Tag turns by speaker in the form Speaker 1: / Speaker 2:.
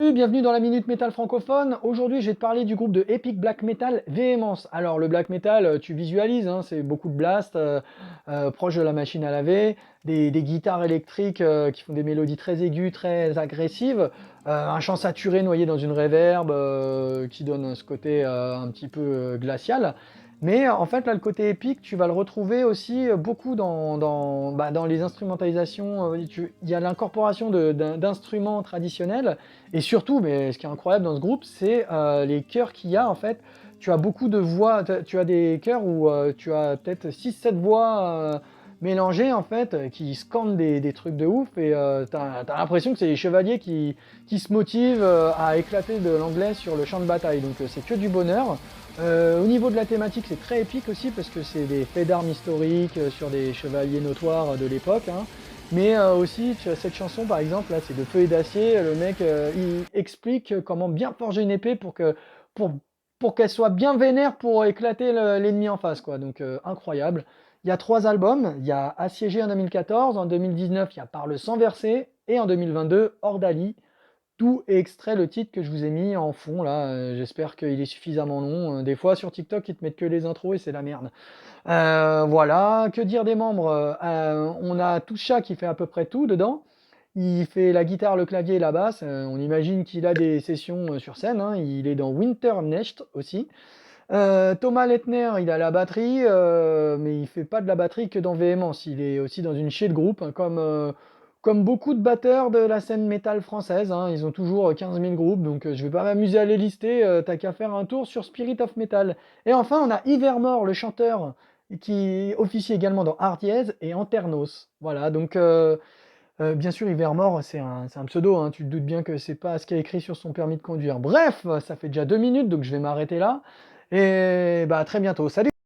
Speaker 1: Salut, bienvenue dans la Minute Métal francophone. Aujourd'hui, je vais te parler du groupe de Epic Black Metal Véhémence. Alors, le black metal, tu visualises, hein, c'est beaucoup de blast, proche de la machine à laver, des guitares électriques qui font des mélodies très aiguës, très agressives, un chant saturé noyé dans une reverb qui donne ce côté un petit peu glacial. Mais en fait, là, le côté épique, tu vas le retrouver aussi beaucoup dans les instrumentalisations. Il y a l'incorporation d'instruments traditionnels et surtout, mais ce qui est incroyable dans ce groupe, c'est les chœurs qu'il y a en fait. Tu as beaucoup de voix, tu as des chœurs où tu as peut-être 6, 7 voix mélangées en fait, qui scandent des trucs de ouf et t'as l'impression que c'est les chevaliers qui se motivent à éclater de l'anglais sur le champ de bataille. Donc c'est que du bonheur. Au niveau de la thématique, c'est très épique aussi parce que c'est des faits d'armes historiques sur des chevaliers notoires de l'époque, hein. Mais aussi, tu as cette chanson par exemple, là, c'est de Feu et d'Acier. Le mec, il explique comment bien forger une épée pour, pour qu'elle soit bien vénère pour éclater l'ennemi en face, quoi. Donc incroyable. Il y a 3 albums. Il y a Assiégé en 2014, en 2019, il y a Par le sang versé, et en 2022, Ordali. Tout est extrait le titre que je vous ai mis en fond là. J'espère qu'il est suffisamment long. Des fois sur TikTok, ils te mettent que les intros et c'est la merde. Voilà, que dire des membres? On a Toucha qui fait à peu près tout dedans. Il fait la guitare, le clavier et la basse. On imagine qu'il a des sessions sur scène, hein. Il est dans Winternecht aussi. Thomas Lettner, il a la batterie, mais il fait pas de la batterie que dans Véhémence. Il est aussi dans une chier de groupe, hein, comme beaucoup de batteurs de la scène métal française, hein. Ils ont toujours 15 000 groupes, donc je vais pas m'amuser à les lister. T'as qu'à faire un tour sur Spirit of Metal. Et enfin, on a Ivermore, le chanteur, qui officie également dans Ardiez et Anternos. Voilà, donc bien sûr, Ivermore, c'est un pseudo, hein. Tu te doutes bien que c'est pas ce qu'il y a écrit sur son permis de conduire. Bref, ça fait déjà 2 minutes, donc je vais m'arrêter là. Et bah, à très bientôt. Salut!